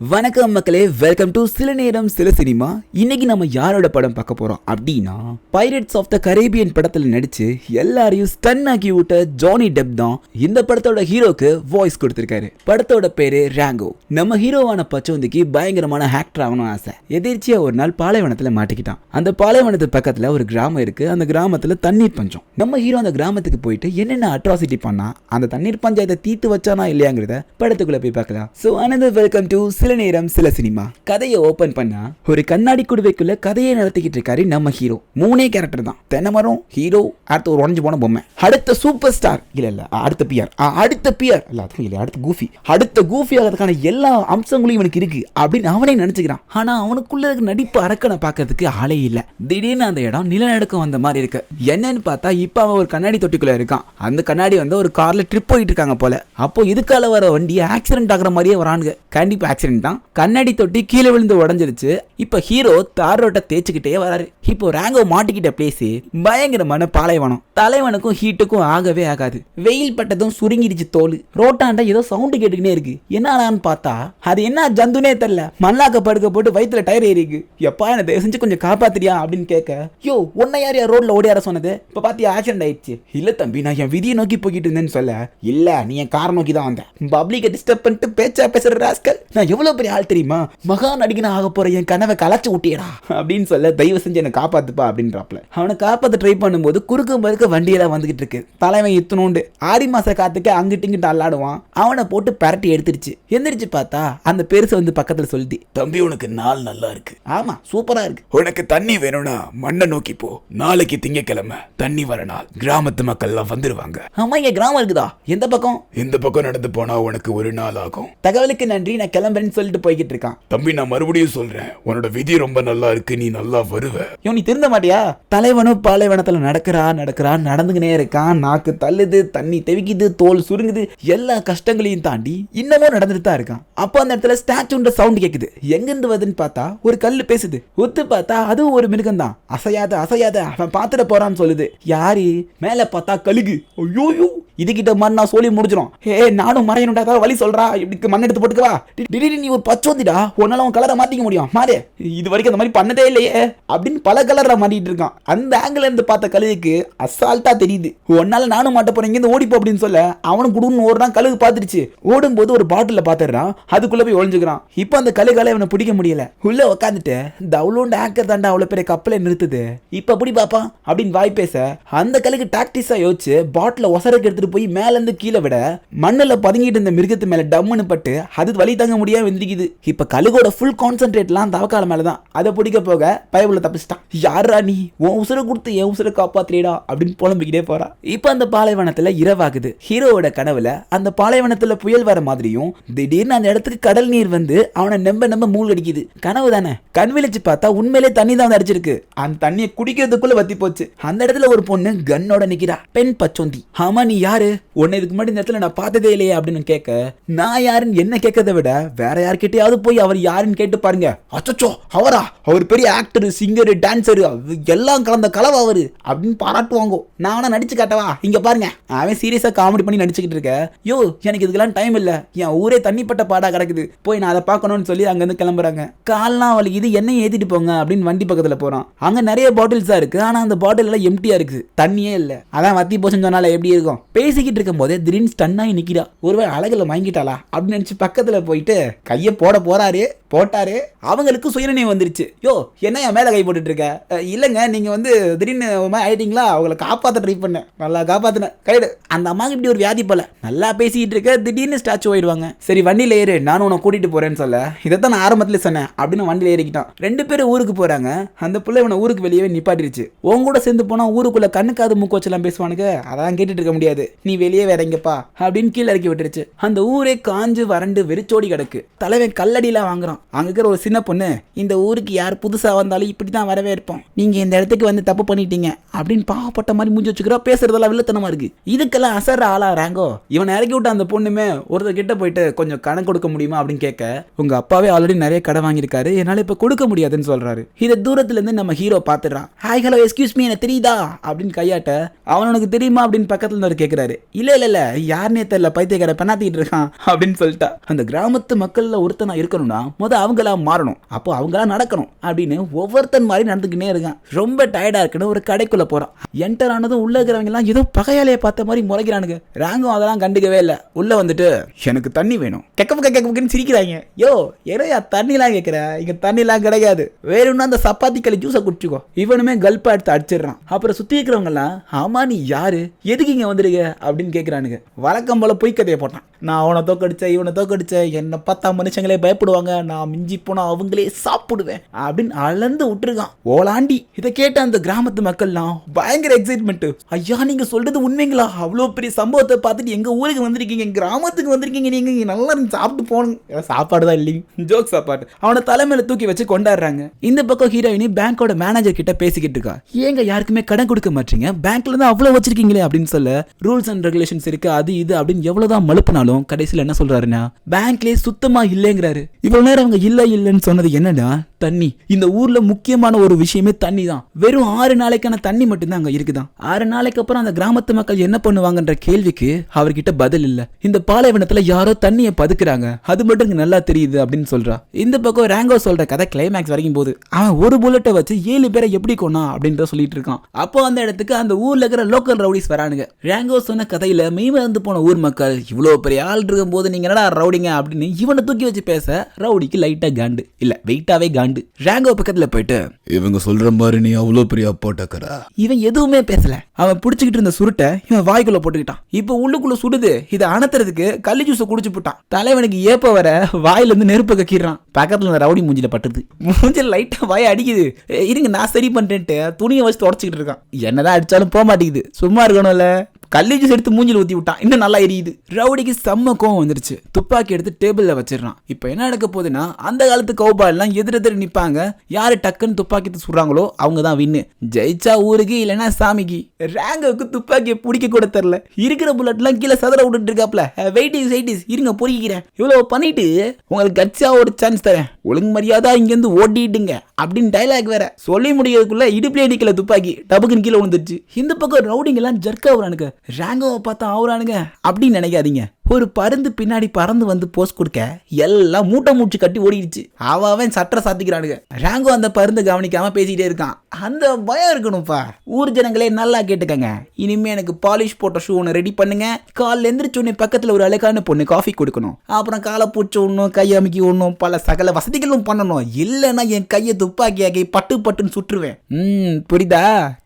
வணக்கம் மக்களே, welcome to சில நேரம் சில சினிமா. இன்னைக்கு நம்ம யாரோட படம் பார்க்க போறோம் அப்படின்னா, பைரட்ஸ் ஆஃப் த கரேபியன் படத்துல நடிச்சு எல்லாரையும் ஸ்டன் ஆக்கி விட்ட ஜானி டெப் தான் இந்த படத்தோட ஹீரோக்கு வாய்ஸ் கொடுத்திருக்காரு. படத்தோட பேரு ராங்கோ. நம்ம ஹீரோவான பச்சோந்திக்கு பயங்கரமான ஆக்டர் ஆகணும் ஆசை. எதிர்ச்சியா ஒரு நாள் பாலைவனத்துல மாட்டிக்கிட்டான். அந்த பாலைவனத்து பக்கத்துல ஒரு கிராமம் இருக்கு. அந்த கிராமத்துல தண்ணீர் பஞ்சம். நம்ம ஹீரோ அந்த கிராமத்துக்கு போயிட்டு என்னென்ன அட்ராசிட்டி பண்ணா, அந்த தண்ணீர் பஞ்சாயத்தை தீர்த்து வச்சானா இல்லையாங்கிறத படத்துக்குள்ள போய் பார்க்கலாம். ஸோ அனதர் வெல்கம் டு சில நேரம் சில சினிமா. கதையை ஓபன் பண்ணா ஒரு கண்ணாடி குடுவைக்குள்ள கதையை நடத்திக்கிட்டு இருக்காரு நம்ம ஹீரோ. மூணே கேரக்டர் தான். தென்னமரம், ஹீரோ, அடுத்து ஒரு உடஞ்சு போன பொம்மை, அடுத்த சூப்பர் ஸ்டார் இல்ல அடுத்த பியர் இல்ல அதுவும் இல்ல அடுத்த கூஃபி ஆகிறதுக்கான எல்லா அம்சங்களும் இவனுக்கு இருக்கு அப்படின்னு அவனே நினைச்சுக்கிறான். ஆனா அவனுக்குள்ள இருக்க நடிப்பு அரக்கனை பார்க்கறதுக்கு ஆளே இல்ல. திடீர்னு அந்த இடம் நிலநடுக்கம் வந்த மாதிரி இருக்கு. என்னன்னு பார்த்தா இப்ப அவன் ஒரு கண்ணாடி தொட்டிக்குள்ள இருக்கான். அந்த கண்ணாடி வந்து ஒரு கார்ல ட்ரிப் போயிட்டு இருக்காங்க போல. அப்போ இதுக்கால வர வண்டி ஆக்சிடென்ட் ஆகிற மாதிரியே வரானுங்க. கண்டிப்பா ஆக்சிடென்ட் தான். கண்ணாடி தொட்டி கீழே விழுந்து உடஞ்சிருச்சு. இப்ப ஹீரோ தார் ரோட்டை தேய்ச்சிக்கிட்டே வராரு. இப்போ ராங்கோ மாட்டிக்கிட்ட பிளேஸ் பயங்கரமான பாலைவனம். தலைவனுக்கும் ஹீட்டுக்கும் ஆகவே ஆகாது. வெயில் பட்டதும் சுருங்கிடுச்சு தோல். ரோட்டாண்ட ஏதோ சவுண்டு கேட்டுக்கிட்டே இருக்கு. என்னன்னு பார்த்தா அது என்ன ஜந்துனே தெரியல. மல்லாக்க படுக்க போட்டு வயிற்றுல டயர் ஏறிக்கு. எப்பா என்ன தயவு செஞ்சு கொஞ்சம் காப்பாத்திரியா அப்படின்னு கேட்க, யோ உன்னை யார் ரோட்ல ஓடியார சொன்னது? இப்ப பாத்தியா ஆக்சிடென்ட் ஆயிடுச்சு. இல்ல தம்பி, நான் என் விதியை நோக்கி போய்கிட்டு இருந்தேன்னு சொல்ல, இல்ல நீ என் காரை நோக்கி தான் வந்தேன். பப்ளிக்கை டிஸ்டர்ப் பண்ணிட்டு பேசுற ராஸ்கல். நான் எவ்வளவு பெரிய ஆள் தெரியுமா? மகா நடிகனா ஆக போற என் கனவை கலைச்சு விட்டியடா அப்படின்னு சொல்ல, தயவு செஞ்சு என்ன காப்பாத்துப்பா அப்படின்றாப்ல. அவனை காப்பாத்த ட்ரை பண்ணும்போது குறுக்கு மறுக்க வண்டியெல்லாம் வந்துகிட்டு இருக்கு. தலைவன் இத்தனோண்டு ஆடி மாச காத்துக்கு அங்கிட்டு இங்கிட்டு அல்லாடுவான். அவனை போட்டு பரட்டி எடுத்துருச்சு. எந்திரிச்சு பார்த்தா அந்த பெருசு வந்து பக்கத்துல சொல்லிட்டு, தம்பி உனக்கு நாள் நல்லா இருக்கு. ஆமா சூப்பரா இருக்கு. உனக்கு தண்ணி வேணும்னா மண்ணை நோக்கி போ. நாளைக்கு திங்கக்கிழமை தண்ணி வர நாள். கிராமத்து மக்கள் எல்லாம் வந்துருவாங்க. ஆமா இங்க கிராமம் இருக்குதா? எந்த பக்கம்? இந்த பக்கம் நடந்து போனா உனக்கு ஒரு நாள் ஆகும். தகவலுக்கு நன்றி, நான் கிளம்புறேன்னு சொல்லிட்டு போய்கிட்டு இருக்கான். தம்பி நான் மறுபடியும் சொல்றேன், உன்னோட விதி ரொம்ப நல்லா இருக்கு, நீ நல்லா வருவ. நீ திருந்த மாட்டியா? தலைவனும் பாலைவனத்துல நடக்கிறான் நடந்துகினே இருக்கான். நாக்கு தள்ளுது, தண்ணி தெவிக்குது, தோல் சுருங்குது. எல்லா கஷ்டங்களையும் தாண்டி இன்னமும் நடந்துட்டு தான் இருக்கான். அப்போ அந்த இடத்துல ஸ்டாச்சுன்ற சவுண்ட் கேக்குது. எங்கிருந்து வருதுன்னு பார்த்தா ஒரு கல்லு பேசுது. ஒத்து பார்த்தா அதுவும் ஒரு மிருகம் தான். அசையாத அவன் பாத்துட போறான்னு சொல்லுது. யாரு? மேல பார்த்தா கழுகு. ஐயோ இதுகிட்ட மண் நான் சொல்லி முடிஞ்சிடும். நானும் மறையணுண்டா, வழி சொல்றா, இப்படி மண் எடுத்து போட்டுக்கவா. திடீர்னு நீ ஒரு பச்சோந்திடா, உன்னால உன் கலரை மாத்திக்க முடியும். மாறே, இது வரைக்கும் அந்த மாதிரி பண்ணதே இல்லையே அப்படின்னு பல கலர்ல மாட்டிட்டு இருக்கான். அந்த ஆங்கிள் இருந்து பார்த்த கழுகுக்கு அசால்ட்டா தெரியுது. உன்னால நானும் மாட்ட போறேன், இங்க ஓடிப்போ அப்படின்னு சொல்ல, அவனும் குடுன்னு ஓடுறான். கழுகு பாத்துருச்சு. ஓடும்போது ஒரு பாட்டில பாத்துறான். அதுக்குள்ள போய் ஒளிஞ்சுக்கிறான். இப்ப அந்த கழுகால இவனை பிடிக்க முடியல. உள்ள உட்காந்துட்டு இந்த அவ்வளோண்டு ஆங்கர் தாண்டா அவ்வளவு பெரிய கப்பலை நிறுத்துது, இப்ப எப்படி பாப்பா அப்படின்னு வாய் பேச, அந்த கழுகு டாக்டிஸா யோசிச்சு பாட்டில ஒசரக்கு எடுத்துட்டு போய் மேல இருந்து கீழே விட, மண்ணுல பதுங்கிட்டு இருந்த மிருகத்து மேல டம்முன்னு பட்டு அது வலி தாங்க முடியாம வெந்திருக்குது. இப்ப கழுகோட ஃபுல் கான்சென்ட்ரேட்லாம் தவக்கால மேலதான். அதை பிடிக்க போக பயவுல தப்பிச்சிட்டான். யாரா நீ? உன் உசுரை கொடுத்து என் உசுரை காப்பாத்துறீடா அப்படின்னு புலம்பிக்கிட்டே போறா. இப்ப அந்த பாலைவனத்துல இரவாகுது. ஹீரோவோட கனவுல அந்த பாலைவனத்துல புயல் வர மாதிரியும், திடீர்னு அந்த இடத்துக்கு கடல் நீர் வந்து அவனை நம்ப மூழ்க அடிக்குது. கனவு தானே. கண் விழிச்சு பார்த்தா உண்மையிலே தண்ணி தான் அடிச்சிருக்கு. அந்த தண்ணியை குடிக்கிறதுக்குள்ள வத்தி போச்சு. அந்த இடத்துல ஒரு பொண்ணு கன்னோட நிக்கிறா. பெண் பச்சோந்தி. ஆமா நீ யாரு? உன்னை இதுக்கு முன்னாடி இந்த இடத்துல நான் பார்த்ததே இல்லையே அப்படின்னு கேட்க, நான் யாருன்னு என்ன கேட்கறத விட வேற யார்கிட்டயாவது போய் அவர் யாருன்னு கேட்டு பாருங்க. அச்சோ அவரா? அவர் பெரிய ஆக்டர், சிங்கர், டான்சர் எல்லாம் கலந்த கலவை அவரு அப்படின்னு பாராட்டுவாங்க. நான் நடிச்சு காட்டவா? இங்க பாருங்க, அவன் சீரியஸா காமெடி பண்ணி நடிச்சுக்கிட்டு இருக்க. யோ எனக்கு இதுக்கெல்லாம் டைம் இல்ல, என் ஊரே தண்ணிப்பட்ட பாடா கிடக்குது, போய் நான் அதை பார்க்கணும்னு சொல்லி அங்க இருந்து கிளம்புறாங்க. கால்லாம் வலிக்குது, எண்ணெய் ஏத்திட்டு போங்க அப்படின்னு வண்டி பக்கத்துல போறான். அங்க நிறைய பாட்டில்ஸா இருக்கு. ஆனா அந்த பாட்டில் எல்லாம் எம்டியா இருக்கு, தண்ணியே இல்ல. அதான் வத்தி போச்சுன்னு சொன்னால எப்படி இருக்கும். பேசிக்கிட்டு இருக்கும் போதே திடீர்னு ஸ்டன்னாகி நிக்கிறா. ஒருவேளை அழகுல வாங்கிட்டாளா அப்படின்னு நினைச்சு பக்கத்துல போயிட்டு கையை போட்டாரு. அவங்களுக்கு சுயநினைவு வந்துருச்சு. யோ என்ன என் மேல கை போட்டுட்டு இருக்க? இல்லங்க நீங்க வந்து திடீர்னு ஆயிட்டீங்களா, அவங்களை காப்பாத்த ட்ரை பண்ணேன், நல்லா காப்பாத்தினேன் கைடு. அந்த அம்மாக்கு இப்படி ஒரு வியாதி போல. நல்லா பேசிட்டு இருக்க, திடீர்னு ஸ்டாச்சு ஆயிடுவாங்க. சரி வண்டியில ஏறு, நானும் உன்னை கூட்டிட்டு போறேன்னு சொல்ல, இதைத்தான் நான் ஆரம்பத்துல சொன்னேன் அப்படின்னு வண்டியில ஏறிக்கிட்டான். 2 பேரும் ஊருக்கு போறாங்க. அந்த பிள்ளை இவனை ஊருக்கு வெளியே நிப்பாட்டிருச்சு. உன் கூட சேர்ந்து போனா ஊருக்குள்ள கண்ணுக்காது மூக்கு வச்செல்லாம் பேசுவானுங்க, அதான் கேட்டுட்டு இருக்க முடியாது, நீ வெளியே வேறங்கப்பா அப்படின்னு கீழே இறக்கி விட்டுருச்சு. அந்த ஊரே காஞ்சு வறண்டு வெறிச்சோடி கிடக்கு. தலைவன் கல்லடியில வாங்குறான். அங்க இருக்கிற ஒரு சின்ன பொண்ணு, இந்த ஊருக்கு யார் புதுசா வந்தாலும் இப்படிதான் வரவே இருப்போம், நீங்க இந்த இடத்துக்கு வந்து தப்பு பண்ணிட்டீங்க அப்படின்னு பாவப்பட்ட மாதிரி மூஞ்சி வச்சுக்கிறா. பேசுறதெல்லாம் வில்லத்தனமா இருக்கு. இதுக்கெல்லாம் அசர் ஆளா ராங்கோ. இவனை இறக்கி விட்டு அந்த பொண்ணுமே ஒருத்தர் கிட்ட போயிட்டு கொஞ்சம் கடன் கொடுக்க முடியுமா அப்படின்னு கேட்க, உங்க அப்பாவே ஆல்ரெடி நிறைய கடன் வாங்கியிருக்காரு, என்னால இப்ப கொடுக்க முடியாதுன்னு சொல்றாரு. இதை தூரத்துல இருந்து நம்ம ஹீரோ பாத்துறான். ஹாய் ஹலோ எக்ஸ்கியூஸ் மீ, எனக்கு தெரியுதா அப்படின்னு கையாட்ட, அவனுக்கு தெரியுமா அப்படின்னு பக்கத்துல இருந்து கேட்கிறாரு. இல்ல யாருன்னே தெரியல, பைத்தியக்கார பண்ணாத்திட்டு இருக்கான் அப்படின்னு சொல்லிட்டா. அந்த கிராமத்து மக்கள் மக்கள்ல ஒருத்தனா இருக்கணும்னா அவங்களா மாறணும், அப்போ அவங்களா நடக்கணும் அப்படின்னு ஒவ்வொருத்தன் மாதிரி நடந்துக்கிட்டே இருக்கான். ரொம்ப டயர்டா இருக்குன்னு ஒரு கடைக்குள்ள போறான். என்டர் ஆனதும் உள்ள இருக்கிறவங்க எல்லாம் ஏதோ பகையாலையை பார்த்த மாதிரி முறைக்கிறானுங்க. ராங்கும் அதெல்லாம் கண்டுக்கவே இல்லை. உள்ள வந்துட்டு எனக்கு தண்ணி வேணும் கெக்கன்னு சிரிக்கிறாங்க. யோ ஏறையா தண்ணிலாம் கேட்கிற, இங்க தண்ணிலாம் கிடையாது, வேணும்னா அந்த சப்பாத்தி களி ஜூஸை குடிச்சுக்கோ. இவனுமே கல்பா எடுத்து அடிச்சிடறான். அப்புறம் சுத்தி இருக்கிறவங்க எல்லாம் ஆமா நீ யாரு, எதுக்கு இங்க வந்துருக்க அப்படின்னு கேட்கிறானுங்க. வழக்கம் போல பொய் கதையை போட்டான். நான் அவனை தோக்கடிச்சேன், இவனை தோக்கடிச்சேன், என்னை பார்த்தா மனுஷங்களே பயப்படுவாங்க, நான் மிஞ்சி போனா அவங்களே சாப்பிடுவேன் அப்படின்னு அளந்து விட்டுருக்கான். ஓலாண்டி. இதை கேட்ட அந்த கிராமத்து மக்கள்லாம் பயங்கர எக்ஸைட்மெண்ட். ஐயா நீங்க சொல்றது உண்மைங்களா, அவ்வளோ பெரிய சம்பவத்தை பார்த்துட்டு எங்க ஊருக்கு வந்திருக்கீங்க, கிராமத்துக்கு வந்திருக்கீங்க, நீங்க நல்லா சாப்பிட்டு போகணும். சாப்பாடு தான் இல்லைங்க, ஜோக் சாப்பாடு. அவனை தலைமையில தூக்கி வச்சு கொண்டாடுறாங்க. இந்த பக்கம் ஹீரோயினி பேங்கோட மேனேஜர் கிட்ட பேசிக்கிட்டு இருக்கா. ஏங்க யாருக்குமே கடன் கொடுக்க மாட்டீங்க, பேங்க்ல தான் அவ்வளவு வச்சிருக்கீங்களே அப்படின்னு சொல்ல, ரூல்ஸ் அண்ட் ரெகுலேஷன்ஸ் இருக்கு அது இது அப்படின்னு எவ்வளவுதான் மழுப்பினாலும் கடைசியில் என்ன சொல்றாருன்னா பேங்க்லயே சுத்தமா இல்லைங்கிறாரு. இவ்வளவு நேரம் அவங்க இல்லைன்னு சொன்னது என்னன்னா தண்ணி. இந்த ஊர்ல முக்கியமான ஒரு விஷயமே தண்ணி தான். வெறும் 6 நாளைக்கான தண்ணி மட்டும்தான் அங்க இருக்குதான். 6 நாளைக்கு அப்புறம் அந்த கிராமத்து மக்கள் என்ன பண்ணுவாங்கன்ற கேள்விக்கு அவர்கிட்ட பதில் இல்ல. இந்த பாலைவனத்துல யாரோ தண்ணியை பதுக்குறாங்க, அது மட்டும் இங்க நல்லா தெரியுது அப்படின்னு சொல்றா. இந்த பக்கம் ராங்கோ சொல்ற கதை கிளைமேக்ஸ் வரைக்கும் போது அவன் ஒரு புல்லட்டை வச்சு 7 பேரை எப்படி கொண்டா அப்படின்ற சொல்லிட்டு இருக்கான். அப்போ அந்த இடத்துக்கு அந்த ஊர்ல இருக்கிற லோக்கல் ரவுடிஸ் வரானுங்க. ராங்கோ சொன்ன கதையில மெய்மறந்து போன ஊர் மக்கள் இவ்வளவு பெரிய ஆள் இருக்கும் போது நீங்க என்னடா ரவுடிங்க அப்படின்னு இவனை தூக்கி வச்சு பேச ரவுடிக்கு லைட்டா காண்டு இல்ல வெயிட்டாவே காண்டு. ராங்கோ பக்கத்துல போயிட்டு இவங்க சொல்ற மாதிரி நீ அவ்வளவு பெரிய போட்டக்கறா. இவன் எதுவுமே பேசல. அவன் புடிச்சுக்கிட்டு இருந்த சுருட்டை இவன் வாய்க்குள்ள போட்டுக்கிட்டான். இப்ப உள்ளுக்குள்ள சுடுது. இதை அணத்துறதுக்கு கள்ளி ஜூஸை குடிச்சு போட்டான். தலைவனுக்கு ஏப்ப வர வாயில இருந்து நெருப்பு கக்கிடுறான். பக்கத்துல ரவுடி மூஞ்சில பட்டுது. மூஞ்சில லைட்டா வாய அடிக்குது. இருங்க நான் சரி பண்ணிட்டு துணியை வச்சு தொடச்சிக்கிட்டு இருக்கான். என்னதான் அடிச்சாலும் போக மாட்டேங்குது. சும்மா இருக்கணும்ல. கல்லி ஜூஸ் எடுத்து மூஞ்சில ஊத்தி விட்டான். இன்னும் நல்லா எரியுது. ரவுடிக்கு செம்ம கோவம் வந்துருச்சு. துப்பாக்கி எடுத்து டேபிள்ல வச்சிடறான். இப்ப என்ன நடக்க போகுதுன்னா அந்த காலத்து கௌபாய் எல்லாம் எதிரெதிர நிப்பாங்க. யாரு டக்குன்னு துப்பாக்கி சுடுறாங்களோ அவங்க தான் வின்னு. ஜெயிச்சா ஊருக்கு இல்லைன்னா சாமிக்கு. ராங்கோக்கு துப்பாக்கியை பிடிக்க கூட தெரியல. இருக்கிற புல்லட் எல்லாம் கீழே சதற விட்டுட்டு இருக்காப்ல. வெயிட்டிஸ் இருங்க பொறிக்கிறேன். இவ்வளவு பண்ணிட்டு உங்களுக்கு கட்சியா ஒரு சான்ஸ் தரேன், ஒழுங்கு மரியாதா இங்க இருந்து ஓட்டிடுங்க அப்படின்னு டைலாக் வேற. சொல்லி முடியறதுக்குள்ள இடுப்புல நிக்கல துப்பாக்கி டபுக்குன்னு கீழே விழுந்துருச்சு. இந்த பக்கம் ரவுடிங்க எல்லாம் ஜர்க்கா வரானுங்க. ராங்கோவை பார்த்தா ஆவுறானுங்க அப்படின்னு நினைக்காதீங்க. ஒரு பருந்து பின்னாடி பறந்து வந்து போஸ்ட் கொடுக்க எல்லாம் மூட்டை மூச்சு கட்டி ஓடிடுச்சு. அவன் சட்டை சாத்திக்கிறானுங்க. ராங்கோ அந்த பருந்து கவனிக்காம பேசிட்டே இருக்கான். அந்த பயம் இருக்கணும்ப்பா. ஊர் ஜனங்களே நல்லா கேட்டுக்கங்க. இனிமே எனக்கு பாலிஷ் போட்ட ஷூ ஒன்று ரெடி பண்ணுங்க. காலில் எந்திரிச்சோடனே பக்கத்தில் ஒரு அழகான பொண்ணு காஃபி கொடுக்கணும். அப்புறம் காலை பூச்சி ஒன்றும் கை அமைக்கி ஒன்றும் பல சகல வசதிகளும் பண்ணணும். இல்லைன்னா என் கையை துப்பாக்கியாக்கி பட்டுன்னு சுற்றுவேன். புரியுதா?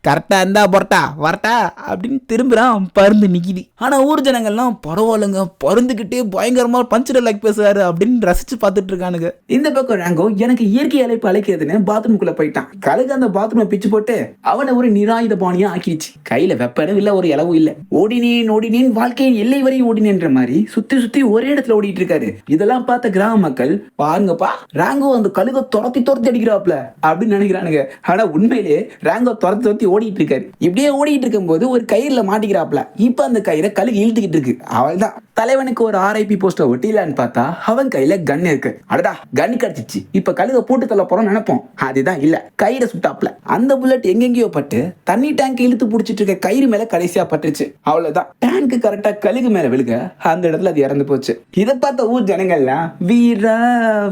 கரெக்டா இருந்தா பொரட்டா வரட்டா அப்படின்னு திரும்புறான். பருந்து நிக்கிது. ஆனா ஊர் ஜனங்கள்லாம் பரவாயில்லைங்க, பருந்துகிட்டே பயங்கரமா பஞ்சர் லைக் பேசுறாரு அப்படின்னு ரசிச்சு பார்த்துட்டு இருக்கானுங்க. இந்த பக்கம் ராங்கோ எனக்கு இயற்கை அழைப்பு அழைக்கிறதுன்னு பாத்ரூம்குள்ள போயிட்டான். கழுகு அந்த பாத்ரூமை பிச்சு போட்டு அவனை ஒரு நிராயுத பாணியா ஆக்கிடுச்சு. கையில வெப்பனும் இல்ல, ஒரு இலவும் இல்ல. ஓடினேன் வாழ்க்கையின் எல்லை வரை ஓடினேன்ற மாதிரி சுத்தி ஒரே இடத்துல ஓடிட்டு இருக்காரு. இதெல்லாம் பார்த்த கிராம மக்கள் பாருங்கப்பா ராங்கோ அந்த கழுகை துரத்தி அடிக்கிறாப்ல அப்படின்னு நினைக்கிறானுங்க. ஆனா உண்மையிலே ராங்கோ துரத்தி ஓடிட்டு இருக்காரு. இப்படியே ஓடிட்டு இருக்கும் போது ஒரு கயிறுல மாட்டிக்கிறாப்ல. இப்ப அந்த கயிறை கழுகு இழுத்துக்கிட்டு இருக்கு. அவள் தான் தலைவனுக்கு ஒரு RIP போஸ்டர் ஒட்டிலான்னு பார்த்தா அவன் கையில கன் இருக்கு. அடடா கன் கிடைச்சிச்சு. இப்ப கழுத போட்டு தள்ள போறோம் நினைப்போம். அதுதான் இல்ல, கயிறை சுட்டாப்ல. அந்த புல்லட் எங்கெங்கயோ பட்டு தண்ணி டேங்க் இழுத்து பிடிச்சிட்டு இருக்க கயிறு மேல கடைசியா பட்டுருச்சு. அவ்வளவுதான். டேங்க் கரெக்டா கழுகு மேல விழுக அந்த இடத்துல அது இறந்து போச்சு. இதை பார்த்த ஊர் ஜனங்கள்லாம் வீரா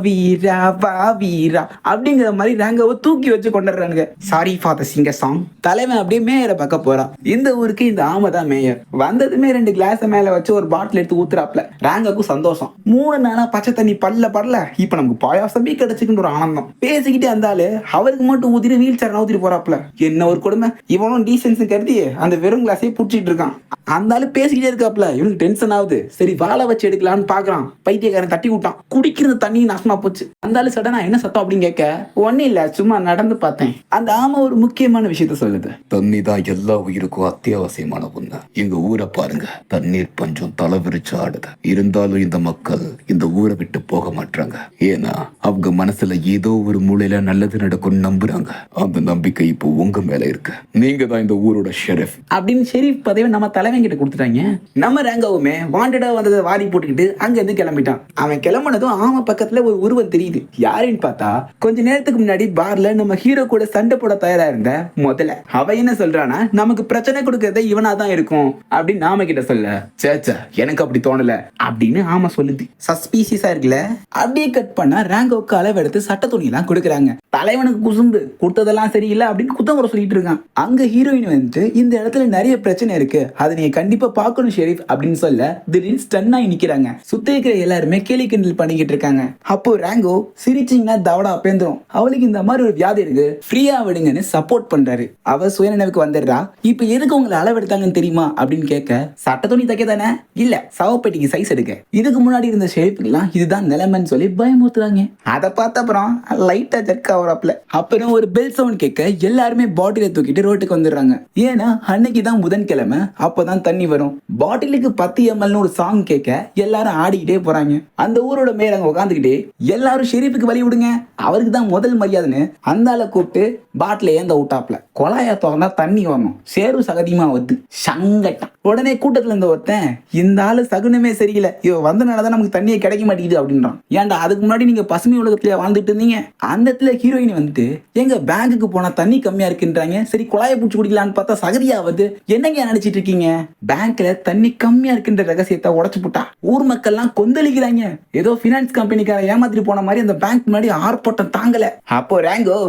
வீரா வா வீரா அப்படிங்கிற மாதிரி ராங்கோவை தூக்கி வச்சு கொண்டாடுறானுங்க. Sorry for the singer song. தலைவன் அப்படியே மேயரை பார்க்க போறான். இந்த ஊருக்கு இந்த ஆமை தான் மேயர். வந்ததுமே 2 கிளாஸ் மேல வச்சு ஒரு பாட்டில் எடுத்து ஊத்துறாப்ல. ராங்கோக்கு சந்தோஷம். 3 நாளா பச்சை தண்ணி படல. இப்ப நமக்கு பாயாசமே கிடைச்சுக்கின்ற ஒரு ஆனந்தம். பேசிக்கிட்டே இருந்தாலே அவருக்கு மட்டும் ஊத்திட்டு வீல் சேர் ஊத்திட்டு போறாப்ல. என்ன ஒரு கொடுமை. இவனும் டீசென்ஸ் கருதி அந்த வெறும் கிளாஸே புடிச்சிட்டு இருக்கான். அந்த ஆளு பேசிக்கிட்டே இருக்காப்ல. இவனுக்கு டென்ஷன் ஆகுது. சரி வாழை வச்சு எடுக்கலான்னு பாக்குறான். பைத்தியக்காரன் தட்டி விட்டான். குடிக்கிறது தண்ணி நாசமா போச்சு. அந்த ஆளு சடனா என்ன சத்தம் அப்படின்னு கேட்க ஒன்னும் இல்ல சும்மா நடந்து பார்த்தேன். அந்த ஆமை ஒரு முக்கியமான விஷயத்த சொல்லுது. தண்ணி தான் எல்லா உயிருக்கும் அத்தியாவசியமான ஒண்ணு. எங்க ஊரை பாருங்க, தண்ணீர் பஞ்சம் தலைவிரிச்சு ஆடுது. இருந்தாலும் இந்த மக்கள் இந்த ஊரை விட்டு போக மாட்டாங்க. ஏன்னா அவங்க மனசுல ஏதோ ஒரு மூலையில நல்லது நடக்கும் நம்புறாங்க. அந்த நம்பிக்கை இப்போ உங்க மேல இருக்கு. நீங்க தான் இந்த ஊரோட ஷெரீஃப் அப்படின்னு ஷெரீஃப் பதவி நம்ம தலைவன் பையன் கிட்ட கொடுத்துட்டாங்க. நம்ம ரேங்கோவுமே வாண்டடா வந்ததை வாரி போட்டுக்கிட்டு அங்க இருந்து கிளம்பிட்டான். அவன் கிளம்புனதும் ஆமா பக்கத்துல ஒரு உருவம் தெரியுது. யாருன்னு பார்த்தா கொஞ்ச நேரத்துக்கு முன்னாடி பார்ல நம்ம ஹீரோ கூட சண்டை போட தயாரா இருந்த முதல்ல. அவ என்ன சொல்றானா, நமக்கு பிரச்சனை கொடுக்கறத இவனா தான் இருக்கும் அப்படின்னு நாம கிட்ட சொல்ல, சேச்சா எனக்கு அப்படி தோணல அப்படின்னு ஆமா சொல்லுது. சஸ்பீசியஸா இருக்குல்ல. அப்படியே கட் பண்ணா ரேங்கோவுக்கு அளவெடுத்து சட்ட துணி எல்லாம் கொடுக்குறாங்க. தலைவனுக்கு குசும்பு கொடுத்ததெல்லாம் சரியில்லை அப்படின்னு குத்தம் கூட சொல்லிட்டு இருக்கான். அங்க ஹீரோயின் வந்துட்டு இந்த இடத்துல நிறைய பிரச்சனை இருக்கு, அதை நீங்க கண்டிப்பா பார்க்கணும் ஷெரீப் அப்படின்னு சொல்ல திடீர்னு ஸ்டன் ஆகி நிக்கிறாங்க. சுத்தி இருக்கிற எல்லாருமே கேலி கிண்டல் பண்ணிக்கிட்டு இருக்காங்க. அப்போ ரேங்கோ சிரிச்சிங்கன்னா தவடா பேந்துரும், அவளுக்கு இந்த மாதிரி ஒரு வியாதி இருக்கு, ஃப்ரீயா விடுங்கன்னு சப்போர்ட் பண்றாரு. அவ சுயநினைவுக்கு வந்துடுறா. இப்ப எதுக்கு உங்களை அளவெடுத்தாங்கன்னு தெரியுமா அப்படின்னு கேட்க, சட்ட துணி தைக்க தானே, இல்ல சவப்பெட்டிக்கு சைஸ் எடுக்க. இதுக்கு முன்னாடி இருந்த ஷெரீப்புக்கெல்லாம் இதுதான் நிலைமைன்னு சொல்லி பயமுறுத்துறாங்க. அதை பார்த்த அப்புறம் லைட்டா ஜெர்க் ஆகுறாப்ல. அப்புறம் ஒரு பெல் சவுண்ட் கேட்க எல்லாருமே பாட்டில தூக்கிட்டு ரோட்டுக்கு வந்துடுறாங்க. ஏன்னா அன்னைக்கு தான் புதன்கிழமை, அப்பதான் தண்ணி வரும். பாட்டிலுக்கு 10 ml ஒரு சாங் கேட்க எல்லாரும் ஆடிக்கிட்டே போறாங்க. அந்த ஊரோட மேல அங்க உட்காந்துக்கிட்டே எல்லாரும் ஷெரீப்புக்கு வழி விடுங்க, அவருக்கு தான் முதல் மரியாதைன்னு அந்த ஆளை கூப்பிட்டு பாட்டில ஏந்த விட்டாப்ல. கொலாயா திறந்தா தண்ணி வரணும், சேரும் சகதியமா வந்து சங்கட்டான். உடனே கூட்டத்துல இருந்த ஒருத்தன், இந்த ஆளு சகுனமே சரியில்லை, இவ வந்தனாலதான் நமக்கு தண்ணியே கிடைக்க மாட்டேங்குது அப்படின்றான். ஏன்டா அதுக்கு முன்னாடி நீங்க பசுமை உலகத்திலேயே வாழ்ந்துட்டு இருந்தீங்க? அந்த இடத்துல ஹீரோயின் வந்துட்டு, எங்க பேங்குக்கு போனா தண்ணி கம்மியா இருக்குன்றாங்க, சரி குழாயை பூச்சி குடிக்கலான்னு பார்த்தா சகதியா வருது, என்னங்க நினைச்சிட்டு இருக்கீங்க? பேங்க்ல தண்ணி கம்மியா இருக்குன்ற ரகசியத்தை உடைச்சு போட்டா ஊர் மக்கள் எல்லாம் கொந்தளிக்கிறாங்க. ஏதோ பினான்ஸ் கம்பெனிக்கார ஏமாத்திட்டு போன மாதிரி அந்த பேங்க் முன்னாடி ஆர்ப்பாட்டம் தாங்கல. அப்போ ரேங்கோ,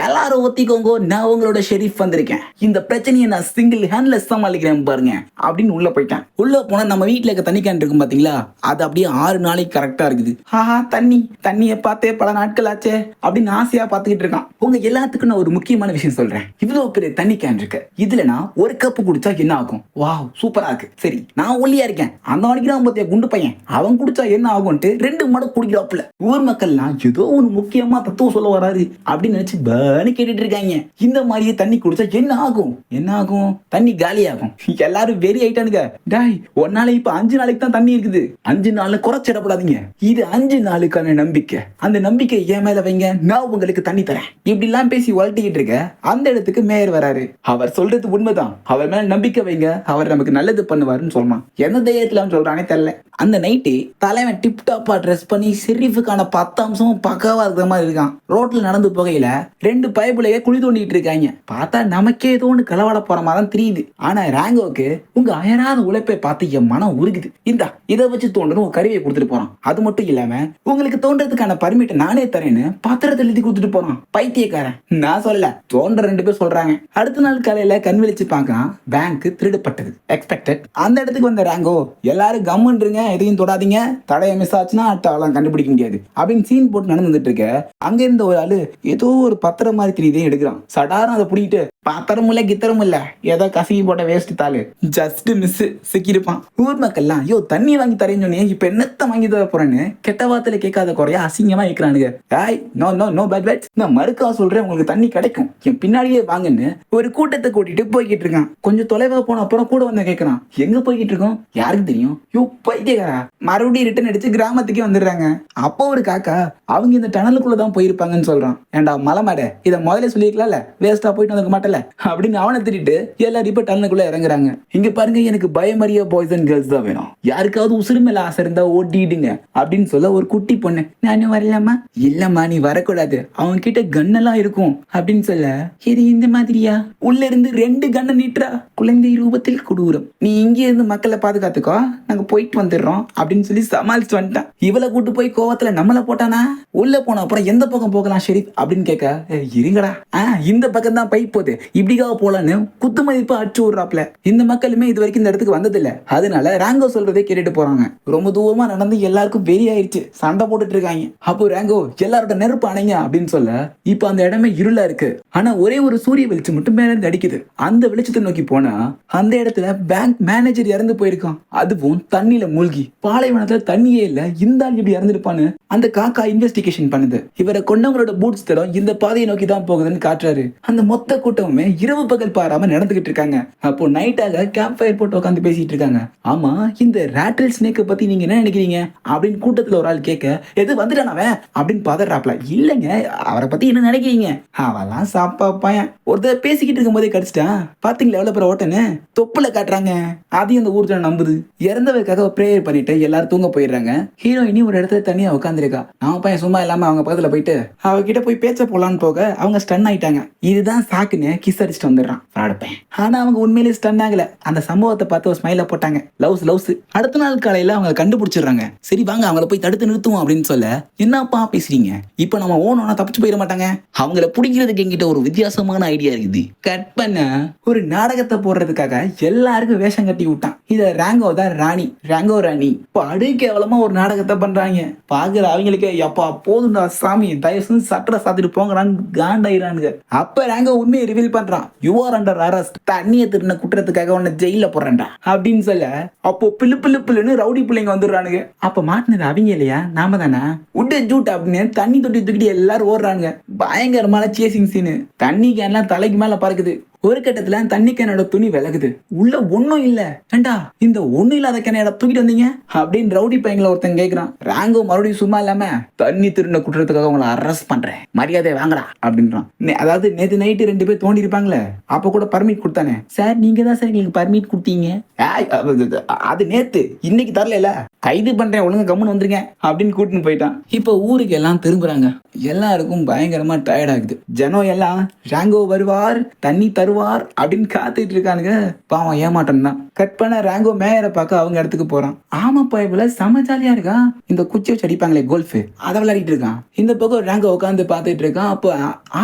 எல்லாரும் ஒத்திக்கோங்க, நான் உங்களோட ஷெரீப் வந்திருக்கேன், இந்த பிரச்சனையை நான் சிங்கிள் ஹேண்ட்ல சமாளிக்கிறேன் பாருங்க அப்படின்னு உள்ள போயிட்டான். உள்ள போனா நம்ம வீட்டுல இருக்க தண்ணி கேன் இருக்கும் பாத்தீங்களா, அது அப்படியே 6 நாளைக்கு கரெக்டா இருக்குது. தண்ணியை பார்த்தே பல நாட்கள் ஆச்சே அப்படின்னு ஆசையா பாத்துக்கிட்டு இருக்கான். உங்க எல்லாத்துக்கும் நான் ஒரு முக்கியமான விஷயம் சொல்றேன். இவ்வளவு பெரிய தண்ணி கேன் இருக்கு, இதுல நான் ஒரு கப்பு குடிச்சா என்ன ஆகும்? வாவ் சூப்பரா இருக்கு. சரி நான் ஒல்லியா இருக்கேன், அந்த அடிக்கிறான் பத்தியா குண்டு பையன், அவன் குடிச்சா என்ன ஆகும்ட்டு 2 மடங்கு குடிக்கிறாப்புல. ஊர் மக்கள்லாம் ஏதோ ஒரு முக்கியமா தத்துவம் சொல்ல வராரு அப்படின்னு நினைச்சு பேனு கேட்டுட்டு இருக்காங்க. இந்த மாதிரியே தண்ணி குடிச்சா என்ன ஆகும்? தண்ணி காலியாகும். எல்லாரும் வெறி ஆயிட்டானுங்க. டாய் ஒரு நாளைக்கு இப்ப 5 நாளைக்கு தான் தண்ணி இருக்குது, 5 நாள்ல குறைச்சிடப்படாதீங்க, இது 5 நாளுக்கான நம்பிக்கை, அந்த நம்பிக்கை என் மேல வைங்க, நான் உங்களுக்கு தண்ணி தரேன் இப்படி எல்லாம் பேசி வளர்த்திக்கிட்டு இருக்க அந்த இடத்துக்கு மேயர் வராரு. அவர் சொல்றது உண்மைதான், அவர் மேல நம்பிக்கை வைங்க, அவர் நமக்கு நல்லது பண்ணுவாருன்னு சொல்லலாம். எந்த தைரியத்துல சொல்றானே தெரியல. அந்த நைட்டு தலைவன் டிப்டாப்பா ட்ரெஸ் பண்ணி ஷெரீஃபுக்கான 10 அம்சமும் பக்காவா இருக்கிற மாதிரி இருக்கான். ரோட்ல நடந்து போகையில 2 பைப்புலையே குழி தோண்டிட்டு இருக்காங்க. பார்த்தா நமக்கே ஏதோ ஒன்று களவாட போற மாதிரி தான் தெரியுது. ஆனா ரேங்கோக்கு உங்க அயராத உழைப்பை பார்த்து என் மனம் உருகுது, இந்தா இதை வச்சு தோண்டணும் ஒரு கருவியை கொடுத்துட்டு போறான். அது மட்டும் இல்லாம உங்களுக்கு தோன்றதுக்கான பர்மிட்டை நானே தரேன்னு பத்திரத்தை எழுதி கொடுத்துட்டு போறான். பைத்தியக்காரன், நான் சொல்லல, தோன்ற 2 பேர் சொல்றாங்க. அடுத்த நாள் காலையில கண் விழிச்சு பார்க்கலாம், பேங்க் திருடப்பட்டது. எக்ஸ்பெக்டட். அந்த இடத்துக்கு வந்த ரேங்கோ, எல்லாரும் கம்முன்றீங்க, எதையும் தொடாதீங்க, தடைய மிஸ் ஆச்சுன்னா அட்டாலாம் கண்டுபிடிக்க முடியாது அப்படின்னு சீன் போட்டு நடந்துட்டு இருக்க, அங்க இருந்த ஒரு ஆளு ஏதோ ஒரு பத்திரம் மாதிரி தெரியுதே எடுக்கிறான். சடாரம் அதை பிடிக்கிட்டு, பத்திரமும் இல்ல கித்தரமும் இல்ல, ஏதோ கசகி போட்ட வேஸ்ட் தாளு, ஜஸ்ட் மிஸ் சிக்கிருப்பான். ஊர் மக்கள்லாம், யோ தண்ணி வாங்கி தரேன்னு சொன்னே, இப்ப என்னத்த வாங்கி தர போறேன்னு கெட்ட வார்த்தையில கேட்காத குறையா அசிங்கமா இருக்கிறானுங்க. நோ பேட் பேட்ஸ், நான் மறுக்கா சொல்றேன், உங்களுக்கு தண்ணி கிடைக்கும், என் பின்னாடியே வாங்கன்னு ஒரு கூட்டத்தை கூட்டிட்டு போய்கிட்டு இருக்கான். கொஞ்சம் தொலைவா போன அப்புறம் கூட வந்து கேட்கறான், எங்க போய்கிட்டு இருக்கோம், யாருக்கு தெரியும்? யோ பைத்தியக்காரா, மறுபடியும் ரிட்டர்ன் அடிச்சு கிராமத்துக்கே வந்துடுறாங்க. அப்போ ஒரு காக்கா, அவங்க இந்த டனலுக்குள்ளதான் போயிருப்பாங்கன்னு சொல்றான். ஏண்டா மலை மாட, இதை முதல்ல சொல்லிருக்கலாம்ல, வேஸ்டா போயிட்டு வந்துக்க மாட்டல அப்படின்னு அவனை திட்டிட்டு எல்லாரும் இப்ப டனலுக்குள்ள இறங்குறாங்க. இங்க பாருங்க, எனக்கு பயமறிய பாய்ஸ் அண்ட் கேர்ள்ஸ் தான் வேணும், யாருக்காவது உசுறு மேல ஆசை இருந்தா ஓட்டிடுங்க அப்படின்னு சொல்ல ஒரு குட்டி பொண்ணு, நானும் வரலாமா? இல்லம்மா நீ வரக்கூடாது, அவங்க கிட்ட கன்னெல்லாம் இருக்கும் அப்படின்னு சொல்ல, இது இந்த மாதிரியா? உள்ள இருந்து 2 கண்ணை நீட்டுறா, குழந்தை ரூபத்தில் கொடூரம், நீ இங்கே இருந்து மக்களை பாதுகாத்துக்கோ, நாங்க போயிட்டு வந்துடுறோம் அப்படின்னு சொல்லி சமாளிச்சு வந்துட்டான். இவளை கூட்டு போய் கோவத்துல நம்மள போட்டானா? உள்ள போன அப்புறம் எந்த பக்கம் போகலாம் ஷெரீப் அப்படின்னு கேட்க, இருங்கடா, இந்த பக்கம் தான் பைப் போகுது, இப்படிக்காக போலான்னு குத்து மதிப்பு அடிச்சு விடுறாப்ல. இந்த மக்களுமே இது வரைக்கும் இந்த இடத்துக்கு வந்தது இல்ல, அதனால ரேங்கோ சொல்றதே கேட்டுட்டு போறாங்க. ரொம்ப தூரமா நடந்து எல்லாருக்கும் வெறி ஆயிடுச்சு, சண்டை போட்டுட்டு இருக்காங்க. அப்போ ரேங்கோ, எல்லாரோட நெருப்பு அணைங்க அப்படின்னு சொல்ல, இப்ப அந்த இடமே இருளா இருக்கு. ஆனா ஒரே ஒரு சூரிய வெளிச்சம் மட்டும் மேல இருந்து அடிக்குது. அந்த வெளிச்சத்தை நோக்கி போனா அந்த இடத்துல பேங்க் மேனேஜர் இறந்து போயிருக்கான், அதுவும் தண்ணியில மூழ்கி. பாலைவனத்துல தண்ணியே இல்ல, இந்த ஆள் இப்படி இறந்துருப்பான்னு அந்த காக்கா இன்வெஸ்டிகேஷன் பண்ணுது. இவரை கொண்டவங்களோட பூட்ஸ் தடம் இந்த பாதையை நோக்கி தான் போகுதுன்னு காட்டுறாரு. அந்த மொத்த கூட்டமுமே இரவு பகல் பாராம நடந்துகிட்டு இருக்காங்க. அப்போ நைட்டாக கேம்ப் ஃபயர் போட்டு உட்காந்து பேசிட்டு இருக்காங்க. ஆமா, இந்த ரேட்டில் ஸ்னேக்கை பத்தி நீங்க என்ன நினைக்கிறீங்க அப்படின்னு கூட்டத்துல ஒரு ஆள் கேட்க, எது வந்துட்டான் அவன் அப்படின்னு பதறாப்ல. இல்லைங்க, அவரை பத்தி என்ன நினைக்கிறீங்க, அவெல்லாம் சாப்பா பையன், ஒருத்தர் பேசிக்கிட்டு இருக்கும் போதே கடிச்சிட்டான், பாத்தீங்களா எவ்வளவு பேர் ஓட்டன்னு, தொப்புல காட்டுற காட்டுறாங்க. அதையும் அந்த ஊர் ஜனம் நம்புது. இறந்தவருக்காக பிரேயர் பண்ணிட்டு எல்லாரும் தூங்க போயிடுறாங்க. ஹீரோயினி ஒரு இடத்துல தனியா உட்காந்துருக்கா. நம்ம பையன் சும்மா இல்லாம அவங்க பக்கத்துல போயிட்டு அவகிட்ட போய் பேச்ச போலான்னு போக அவங்க ஸ்டன் ஆயிட்டாங்க. இதுதான் சாக்குன்னு கிஸ் அடிச்சுட்டு வந்துடுறான் ஃப்ராட் பையன். ஆனா அவங்க உண்மையிலேயே ஸ்டன் ஆகல. அந்த சம்பவத்தை பார்த்து ஒரு ஸ்மைல போட்டாங்க. லவ்ஸ். அடுத்த நாள் காலையில அவங்க கண்டுபிடிச்சிடுறாங்க. சரி வாங்க அவங்கள போய் தடுத்து நிறுத்துவோம் அப்படின்னு சொல்ல, என்னப்பா பேசுறீங்க, இப்ப நம்ம ஓனோனா தப்பிச்சு போயிட மாட்டாங்க, அவங்கள பிடிக்கிறதுக்கு என்கிட்ட ஒரு வித்தியாசமான ஐடியா இருக்குது. கட் பண்ண ஒரு நாடகத்தை போடுறதுக்காக எல்லாருக்கும் வேஷம் கட்டி விட்டான். இத ராங்கோ தான் ராணி. படு கேவலமா ஒரு நாடகத்தை பண்றாங்க. பாக்குற அவங்களுக்கு எப்பா போதுண்டா சாமி, தயவு சட்டரை சாத்திட்டு போங்கறான்னு காண்டாயிரானுங்க. அப்ப ராங்கோ உண்மையை ரிவீல் பண்றான். யூ ஆர் அண்டர் அரெஸ்ட், தண்ணியை திருடின குற்றத்துக்காக உன்னை ஜெயில போடுறேன்டா அப்படின்னு சொல்ல, அப்போ பிள்ளுன்னு ரவுடி பிள்ளைங்க வந்துடுறானுங்க. அப்ப மாட்டினது அவங்க இல்லையா, நாம தானே. உட்டு ஜூட் அப்படின்னு தண்ணி தொட்டி தூக்கிட்டு எல்லாரும் ஓடுறாங்க. பயங்கரமான சேசிங் சீனு. தண்ணி கேன்லாம் தலைக்கு மேல பறக்குது. ஒரு கட்டத்துல தண்ணி கேனோட துணி விலகுது. உள்ள ஒண்ணும் இல்ல. ஏண்டா இந்த ஒண்ணும் இல்லாத கேனையோட தூக்கிட்டு வந்தீங்க அப்படின்னு ரவுடி பையங்களை ஒருத்தன் கேக்குறான். ராங்கோ மறுபடியும் சும்மா இல்லாம, தண்ணி திருடின குற்றத்துக்காக உங்களை அரெஸ்ட் பண்றேன், மரியாதை வாங்கடா அப்படின்றான். அதாவது நேத்து நைட்டு 2 பேர் தோண்டி இருப்பாங்களே, அப்ப கூட பர்மிட் கொடுத்தானே. சார் நீங்க தான் சார் எங்களுக்கு பர்மிட் கொடுத்தீங்க. அது நேத்து, இன்னைக்கு தரல, கைது பண்றேன், ஒழுங்கா கம்முன்னு வந்துருங்க அப்படின்னு கூட்டின்னு போயிட்டான். இப்ப ஊருக்கு எல்லாம் திரும்புறாங்க. எல்லாருக்கும் பயங்கரமா டயர்ட் ஆகுது. ஜனம் எல்லாம் ராங்கோ வருவார், தண்ணி தருவார் அப்படின்னு காத்துட்டு இருக்கானுங்க. பாவம் ஏமாட்டம் தான். கட் பண்ண ராங்கோ மேயரை பார்க்க அவங்க இடத்துக்கு போறான். ஆமா பாய்புல செம ஜாலியா இருக்கான். இந்த குச்சி வச்சு அடிப்பாங்களே கோல்ஃப், அதை விளையாடிட்டு இருக்கான். இந்த பக்கம் ராங்கோ உட்காந்து பார்த்துட்டு இருக்கான். அப்போ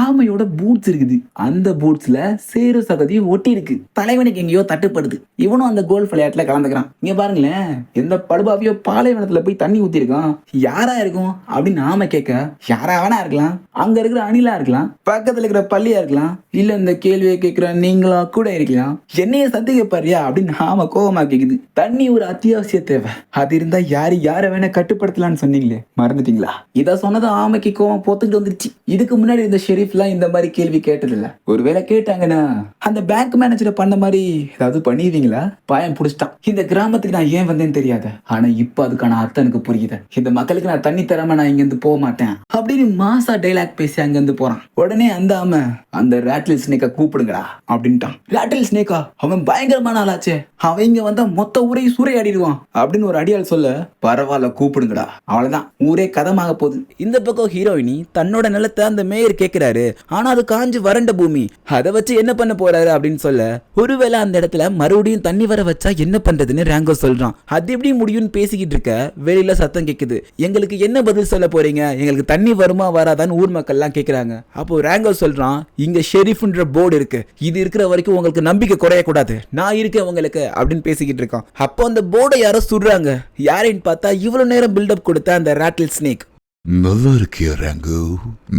ஆமையோட பூட்ஸ் இருக்குது. அந்த பூட்ஸ்ல சேரு சகதி ஒட்டி இருக்கு. தலைவனுக்கு எங்கேயோ தட்டுப்படுது. இவனும் அந்த கோல்ஃப் விளையாட்டுல கலந்துக்கிறான். இங்க பாருங்களேன், எந்த படுபாவியோ பாலைவனத்துல போய் தண்ணி ஊத்தி இருக்கான். யாரா இருக்கும் அப்படின்னு ஆமை கேட்க, யாரா வேணா இருக்கலாம், அங்க இருக்கிற அணிலா இருக்கலாம், பக்கத்துல இருக்கிற பள்ளியா இருக்கலாம், இல்ல இந்த கேள்வியை கேட்கிற நீங்களா கூட இருக்கலாம். என்னைய சந்தேக பாரியா அப்படின்னு ஆமை கோவமா கேக்குது. தண்ணி ஒரு அத்தியாவசிய தேவை, அது இருந்தா யாரை வேணா கட்டுப்படுத்தலாம்னு சொன்னீங்களே, மறந்துட்டீங்களா? இத சொன்னதும் ஆமைக்கு கோவம் போத்துக்கிட்டு வந்துருச்சு. இதுக்கு முன்னாடி இந்த ஷெரீஃப்லாம் இந்த மாதிரி கேள்வி கேட்டதில்ல. ஒருவேளை கேட்டாங்கன்னா அந்த பேங்க் மேனேஜரை பண்ண மாதிரி ஏதாவது பண்ணிடுவீங்களா? பயம் புடிச்சிட்டான். இந்த கிராமத்துக்கு நான் ஏன் வந்தேன்னு தெரியாது, ஆனா இப்ப அதுக்கான அர்த்தம் எனக்கு புரியுது. இந்த மக்களுக்கு நான் தண்ணி தராம நான் இங்க இருந்து போக மாட்டேன் அப்படின்னு மாசா டைலாக் பேசி அங்க இருந்து போறான். உடனே அந்த ஆமை, அந்த ராட்டில் ஸ்னேக்கை கூப்பிடுங்கடா அப்படின்ட்டான். ராட்டில் ஸ்னேக்கா, அவன் பயங்கரமான ஆளாச்சே, அவன் இங்க வந்தா மொத்த ஊரையும் சூறையாடிடுவான் அப்படின்னு ஒரு அடியால் சொல்ல, பரவாயில்ல கூப்பிடுங்கடா, அவ்வளவுதான் ஊரே கதமாக போகுது. இந்த பக்கம் ஹீரோயினி தன்னோட நிலத்தை அந்த மேயர் கேட்கிறாரு. ஆனா அது காஞ்சு வறண்ட பூமி, அதை வச்சு என்ன பண்ண போறாரு அப்படின்னு சொல்ல, ஒருவேளை அந்த இடத்துல மறுபடியும் தண்ணி வர வச்சா என்ன பண்றதுன்னு ராங்கோ சொல்றான். அது எப்படி முடியும்னு பேசிக்கிட்டு இருக்க வெளியில சத்தம் கேக்குது. எங்களுக்கு என்ன பதில் சொல்ல போறீங்க, எங்களுக்கு தண்ணி வருமா வராதான்னு ஊர் மக்கள் எல்லாம் கேக்குறாங்க. அப்போ ராங்கோ சொல்றான், இங்க ஷெரீஃப்ன்ற போர்டு இருக்கு, இது இருக்கிற வரைக்கும் உங்களுக்கு நம்பிக்கை குறைய கூடாது, நான் இருக்கேன் உங்களுக்கு அப்படின்னு பேசிக்கிட்டு இருக்கான். அப்போ அந்த போர்டை யாரோ சுடுறாங்க. யாரைன்னு பார்த்தா இவ்வளவு நேரம் பில்டப் கொடுத்த அந்த ராட்டில் ஸ்னேக். நல்லா இருக்கியா ராங்கோ?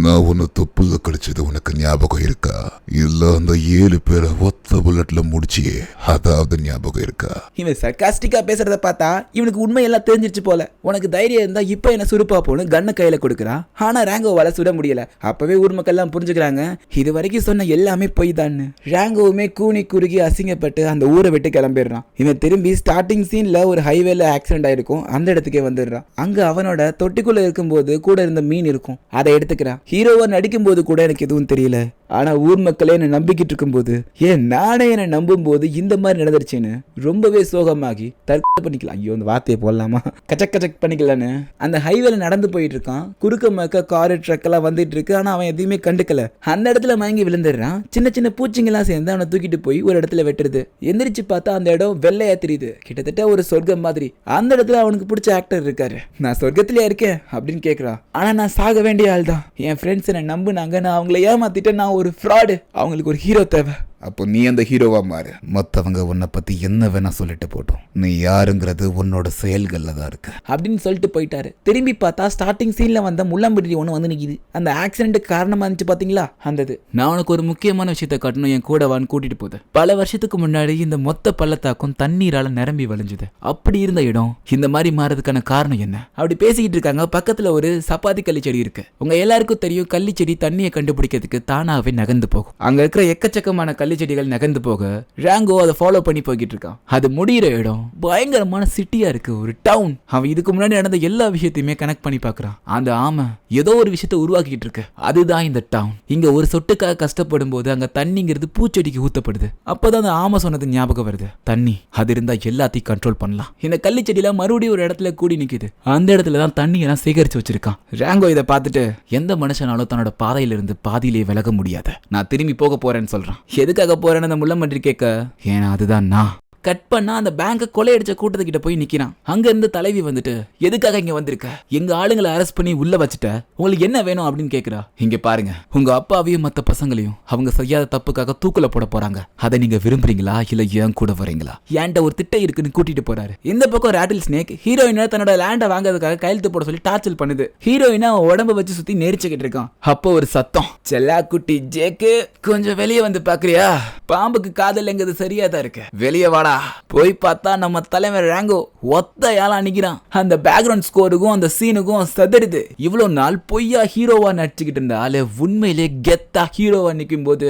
நான் உன்னை தொப்புல கிடைச்சது உனக்கு ஞாபகம் இருக்கா? இல்ல அந்த 7 பேரை ஒத்த புல்லட்ல முடிச்சியே, அதாவது ஞாபகம் இருக்கா? இவன் சர்காஸ்டிக்கா பேசுறத பார்த்தா இவனுக்கு உண்மையெல்லாம் தெரிஞ்சிருச்சு போல. உனக்கு தைரியம் இருந்தா இப்ப என்ன சுருப்பா போன்னு கண்ண கையில கொடுக்குறான். ஆனா ராங்கோவால சுட முடியல. அப்பவே ஊர் மக்கள் எல்லாம் புரிஞ்சுக்கிறாங்க, இது வரைக்கும் சொன்ன எல்லாமே பொய் தான். ராங்கோவுமே கூனி குறுகி அசிங்கப்பட்டு அந்த ஊரை விட்டு கிளம்பிடுறான். இவன் திரும்பி ஸ்டார்டிங் சீன்ல ஒரு ஹைவேல ஆக்சிடென்ட் ஆயிருக்கும், அந்த இடத்துக்கே வந்துடுறான். அங்க அவனோட தொட்டிக்குள்ள இருக்கும்போது கூட இருந்த மீன் இருக்கும், அதை எடுத்துக்கிறான். ஹீரோவா நடிக்கும் போது கூட எனக்கு எதுவும் தெரியல, ஆனா ஊர் மக்களே என்ன நம்பிக்கிட்டு இருக்கும் போது, ஏன் நானே என்ன நம்பும் போது இந்த மாதிரி நடந்துருச்சுன்னு ரொம்பவே சோகமாகி தற்கொலை பண்ணிக்கலாம். ஐயோ இந்த வார்த்தையை போடலாமா, கச்சக் பண்ணிக்கலான்னு அந்த ஹைவேல நடந்து போயிட்டு இருக்கான். குறுக்க மக்க காரு ட்ரக் எல்லாம் வந்துட்டு இருக்கு. ஆனா அவன் எதையுமே கண்டுக்கல. அந்த இடத்துல மயங்கி விழுந்துடுறான். சின்ன பூச்சிங்கெல்லாம் சேர்ந்து அவனை தூக்கிட்டு போய் ஒரு இடத்துல வெட்டுறது. எந்திரிச்சு பார்த்தா அந்த இடம் வெள்ளையா தெரியுது, கிட்டத்தட்ட ஒரு சொர்க்கம் மாதிரி. அந்த இடத்துல அவனுக்கு பிடிச்ச ஆக்டர் இருக்காரு. நான் சொர்க்கத்திலே இருக்கேன் அப்படின்னு கேட்கிறான். ஆனா நான் சாக வேண்டிய ஆள் தான். என் ஃப்ரெண்ட்ஸ் என்ன நம்புனாங்க, நான் அவங்கள ஏமாத்திட்டேன், நான் ஒரு ஃப்ராடு, அவங்களுக்கு ஒரு ஹீரோ தேவை. அப்போ நீ அந்த ஹீரோவா மாறு. மற்றவங்க உன்னை பத்தி என்ன வேணா சொல்லிட்டு போட்டோம், நீ யாருங்கிறது உன்னோட செயல்கள்ல தான் இருக்கு அப்படின்னு சொல்லிட்டு போயிட்டாரு. திரும்பி பார்த்தா ஸ்டார்டிங் சீன்ல வந்த முள்ளம்பன்றி ஒன்று வந்து நிக்குது. அந்த ஆக்சிடென்ட்டுக்கு காரணமா இருந்துச்சு பாத்தீங்களா, அந்த நான் உனக்கு ஒரு முக்கியமான விஷயத்த காட்டணும், என் கூடவான்னு கூட்டிட்டு போகுது. பல வருஷத்துக்கு முன்னாடி இந்த மொத்த பள்ளத்தாக்கும் தண்ணீரால நிரம்பி வழிஞ்சுது. அப்படி இருந்த இடம் இந்த மாதிரி மாறதுக்கான காரணம் என்ன அப்படி பேசிக்கிட்டு இருக்காங்க. பக்கத்துல ஒரு சப்பாத்தி கள்ளி செடி இருக்கு. உங்க எல்லாருக்கும் தெரியும், கள்ளி செடி தண்ணியை கண்டுபிடிக்கிறதுக்கு தானாவே நகர்ந்து போகும். அங்க இருக்கிற எக்கச்சக்கமான கள்ளிச்செடிகள் நகர்ந்து போக ராங்கோ அதை ஃபாலோ பண்ணி போய்கிட்டு இருக்கான். அது முடிகிற இடம் பயங்கரமான சிட்டியா இருக்கு, ஒரு டவுன். அவன் இதுக்கு முன்னாடி நடந்த எல்லா விஷயத்தையுமே கனெக்ட் பண்ணி பாக்குறான். அந்த ஆமை ஏதோ ஒரு விஷயத்தை உருவாக்கிட்டு இருக்கு, அதுதான் இந்த டவுன். இங்க ஒரு சொட்டுக்காக கஷ்டப்படும் போது அங்க தண்ணிங்கிறது பூச்செடிக்கு ஊத்தப்படுது. அப்பதான் அந்த ஆமை சொன்னது ஞாபகம் வருது, தண்ணி அது இருந்தா எல்லாத்தையும் கண்ட்ரோல் பண்ணலாம். இந்த கள்ளிச்செடியில மறுபடியும் ஒரு இடத்துல கூடி நிக்குது. அந்த இடத்துல தான் தண்ணி எல்லாம் சேகரிச்சு வச்சிருக்கான். ராங்கோ இதை பார்த்துட்டு எந்த மனுஷனாலும் தன்னோட பாதையில இருந்து பாதியிலே விலக முடியாது, நான் திரும்பி போக போறேன்னு சொல்றான். எதுக்காக போறேன்னு அந்த முள்ளமன்றி கேட்க, ஏன்னா அதுதான் நான். கட் பண்ணா அந்த பேங்கை கொள்ளையடிச்ச கூட்டத்துக்கிட்ட போய் நிக்கிறான். அங்க இருந்து தலைவி வந்துட்டு, எதுக்காக இங்க வந்திருக்க? எங்க ஆளுங்களை அரெஸ்ட் பண்ணி உள்ள வச்சுட்ட, உங்களுக்கு என்ன வேணும் அப்படின்னு கேக்குறா. இங்க பாருங்க, உங்க அப்பாவையும் மத்த பசங்களையும் அவங்க செய்யாத தப்புக்காக தூக்குல போட போறாங்க. அதை நீங்க விரும்புறீங்களா இல்ல ஏன் கூட வரீங்களா? ஏன்ட்ட ஒரு திட்டம் இருக்குன்னு கூட்டிட்டு போறாரு. இந்த பக்கம் ராட்டில் ஸ்னேக் ஹீரோயினை தன்னோட லேண்டை வாங்குறதுக்காக கையெழுத்து போட சொல்லி டார்ச்சல் பண்ணுது. ஹீரோயினை உடம்ப வச்சு சுத்தி நெரிச்சுக்கிட்டு இருக்கான். அப்போ ஒரு சத்தம், செல்லா குட்டி ஜேக்கு, கொஞ்சம் வெளியே வந்து பாக்குறியா? பாம்புக்கு காதல் எங்கிறது சரியா தான் இருக்கு, வெளியே வாடா. போய் பார்த்தா நம்ம தலைவர் ராங்கோ ஒத்தையால நிக்கிறான். அந்த பேக்ரவுண்ட் ஸ்கோருக்கும் அந்த சீனுக்கும் சதறிது. இவ்வளவு நாள் பொய்யா ஹீரோவா நடிச்சுக்கிட்டு இருந்த ஆளு உண்மையிலே கெத்தா ஹீரோவா நிக்கும் போது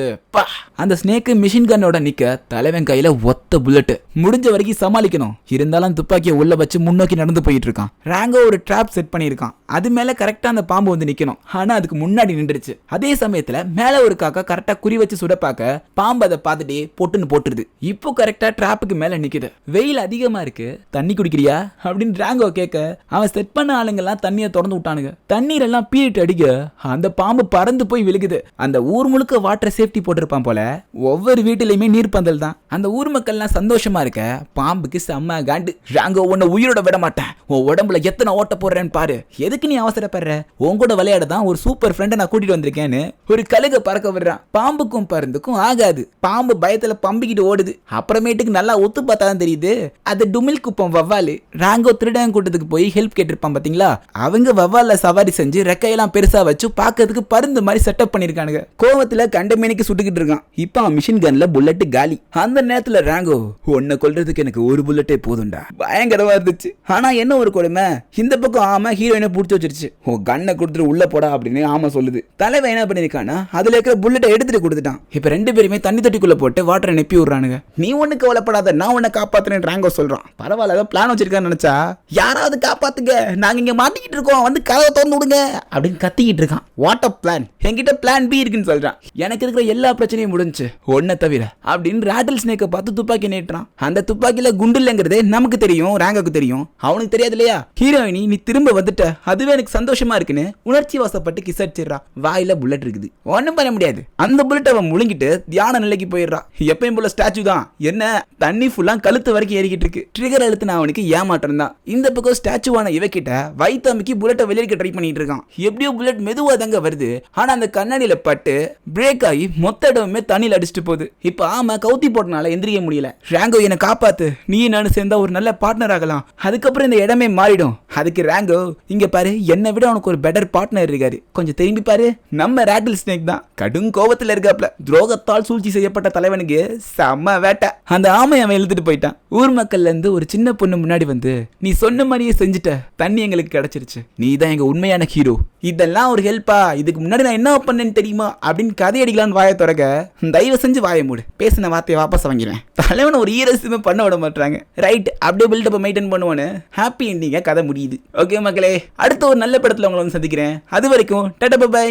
அந்த ஸ்னேக் மிஷின் கன்னோட நிக்க தலைவன் கையில ஒத்த புல்லட். முடிஞ்ச வரைக்கும் சமாளிக்கணும், இருந்தாலும் துப்பாக்கியை உள்ள வச்சு முன்னோக்கி நடந்து போயிட்டு இருக்கான். ராங்கோ ஒரு ட்ராப் செட் பண்ணிருக்கான், அது மேல கரெக்டா அந்த பாம்பு வந்து நிக்கணும். ஆனா அதுக்கு முன்னாடி நின்றுச்சு. அதே சமயத்துல மேல ஒரு காக்கா கரெக்டா குறி வச்சு சுடப்பாக்க பாம்பு அதை பார்த்துட்டு பொட்டுன்னு போட்டுருது. இப்போ கரெக்டா டிராப்புக்கு மேல நிக்குது. வெயில் அதிகமா இருக்கு, தண்ணி குடிக்கிறியா அப்படின்னு ராங்கோ கேட்க, அவன் செட் பண்ண ஆளுங்கெல்லாம் தண்ணியை திறந்து விட்டானுங்க. தண்ணீர் எல்லாம் பீரிட்டு அடிக்க அந்த பாம்பு பறந்து போய் விழுகுது. அந்த ஊர் முழுக்க வாட்டர் சேஃப்டி போட்டிருப்பான் போல, ஒவ்வொரு வீட்டிலையுமே நீர் பந்தல் தான். அந்த ஊர் மக்கள்லாம் சந்தோஷமா இருக்க பாம்புக்கு செம்ம காண்டு. ராங்கோ உன்னை உயிரோட விட மாட்டேன், உன் உடம்புல எத்தனை ஓட்ட போடுறேன்னு பாரு, எதுக்கு நீ அவசரப்படுற, உன் கூட விளையாட தான் ஒரு சூப்பர் ஃப்ரெண்டை நான் கூட்டிட்டு வந்திருக்கேன்னு ஒரு கழுக பறக்க விடுறான். பாம்புக்கும் பருந்துக்கும் ஆகாது. பாம்பு பயத்துல பம்பிக்கிட்டு ஓடுது. அப்புறமேட்டுக்கு நல்லா ஒத்து பார்த்தா தான் தெரியுது அது டுமில் குப்பம் வவ்வாலு. ராங்கோ திருடன் கூட்டத்துக்கு போய் ஹெல்ப் கேட்டிருப்பான் பாத்தீங்களா, அவங்க வவ்வால சவாரி செஞ்சு ரெக்கையெல்லாம் பெருசா வச்சு பார்க்கிறதுக்கு பருந்து மாதிரி செட்டப் பண்ணிருக்கானுங்க. கோவத்துல கண்டமேனிக்கு சுட்டுக்கிட்டு இருக்கான். இப்ப மிஷின் கன்ல புல்லட் காலி. அந்த நேரத்துல ராங்கோ, உன்னை கொல்றதுக்கு எனக்கு ஒரு புல்லட்டே போதும்டா, பயங்கரமா இருந்துச்சு. ஆனா என்ன ஒரு கொடுமை, இந்த பக்கம் ஆமா ஹீரோயினை புடிச்சு வச்சிருச்சு. ஓ கண்ணை கொடுத்துட்டு உள்ள போடா அப்படின்னு ஆமா சொல்லுது. தலைவன் என்ன பண்ணிருக்கானா, அதுல இருக்கிற புல்லட்டை எடுத்துட்டு கொடுத்துட்டான். இப்ப ரெண்டு பேருமே தண்ணி தொட்டிக்குள்ள போட்டு வாட்டரை நெப்பி விடுறானுங்க. நீ ஒண்ணு கவலைப்படாத, நான் உன்னை காப்பாத்துறேன் ராங்கோ சொல்றான். பரவாயில்ல, பிளான் வச்சிருக்கான்னு நினைச்சா, யாராவது காப்பாத்துங்க, நாங்க இங்க மாட்டிக்கிட்டு இருக்கோம், வந்து கதவை திறந்து விடுங்க அப்படின்னு கத்திக்கிட்டு இருக்கான். வாட் அ பிளான், என்கிட்ட பிளான் பி இருக்குன்னு சொல்றான். எனக்கு இருக்கிற எல்லா பிரச்சனையும் முடிஞ்சு ஒன்ன தவிர அப்படின்னு ராட்டில் ஸ்னேக்கை பார்த்து துப்பாக்கி நீட்டுறான். அந்த துப்பாக்கியில குண்டு இல்லைங்கிறதே நமக்கு தெரியும், ராங்கோக்கு தெரியும், அவனுக்கு தெரியாது இல்லையா. ஹீரோயினி நீ திரும்ப வந்துட்ட, அதுவே எனக்கு சந்தோஷமா இருக்குன்னு உணர்ச்சி வசப்பட்டு கிஸ் அடிச்சிடறான். வாயில புல்லட் இருக்குது, ஒன்னும் பண்ண முடியாது. அந்த புல்லட் அவன் முழுங்கிட்டு தியான நிலைக்கு போயிடுறான். எப்பயும் போல ஸ்டாச்சு தான், என்ன தண்ணி ஃபுல்லா கழுத்து வரைக்கும் ஏறிக்கிட்டு இருக்கு. ட்ரிகர் அழுத்தின அவனுக்கு ஏமாற்றம் தான். இந்த பக்கம் ஸ்டாச்சுவான இவக்கிட்ட வைத்தமைக்கு புல்லட்டை வெளியேற்க ட்ரை பண்ணிட்டு இருக்கான். எப்படியோ புல்லட் மெதுவா தாங்க வருது. ஆனா அந்த கண்ணாடியில பட்டு பிரேக் ஆகி மொத்த இடமே தண்ணியில் அடிச்சுட்டு போகுது. இப்ப ஆமா கவுத்தி போட்டனால எந்திரிக்க முடியல. ராங்கோ என்னை காப்பாத்து, நீ நானும் சேர்ந்தா ஒரு நல்ல பார்ட்னர் ஆகலாம், அதுக்கப்புறம் இந்த இடமே மாறிடும். அதுக்கு ராங்கோ, இங்க பாரு, என்னை விட உனக்கு ஒரு பெட்டர் பார்ட்னர் இருக்காரு, கொஞ்சம் திரும்பி பாரு, நம்ம ராட்டில் ஸ்னேக் தான் கடும் கோபத்துல இருக்காப்ல. துரோகத்தால் சூழ்ச்சி செய்யப்பட்ட தலைவனுக்கு செம்ம வேட்டை. அந்த ஆமை அவன் இழுத்துட்டு போயிட்டான். ஊர் மக்கள்ல இருந்து ஒரு சின்ன பொண்ணு முன்னாடி வந்து, நீ சொன்ன மாதிரியே செஞ்சுட்ட, தண்ணி எங்களுக்கு கிடைச்சிருச்சு, நீ தான் எங்க உண்மையான ஹீரோ, இதெல்லாம் ஒரு ஹெல்ப்பா, இதுக்கு முன்னாடி நான் என்ன பண்ணேன்னு தெரியுமா அப்படின்னு கதை அடிக்கலான்னு வாயை திறக்க, தயவு செஞ்சு வாயை மூடு, பேசின வார்த்தையை வாபஸ் வாங்கிடுவேன். தலைவனை ஒரு ஈரசுமே பண்ண விட மாட்டாங்க. ரைட், அப்படியே பில்டப்பை மெயின்டைன் பண்ணுவானு ஹாப்பி எண்டிங்கா கதை முடியுது. ஓகே மக்களே, அடுத்த ஒரு நல்ல படத்துல உங்களை வந்து சந்திக்கிறேன். அது வரைக்கும் டாடா பை.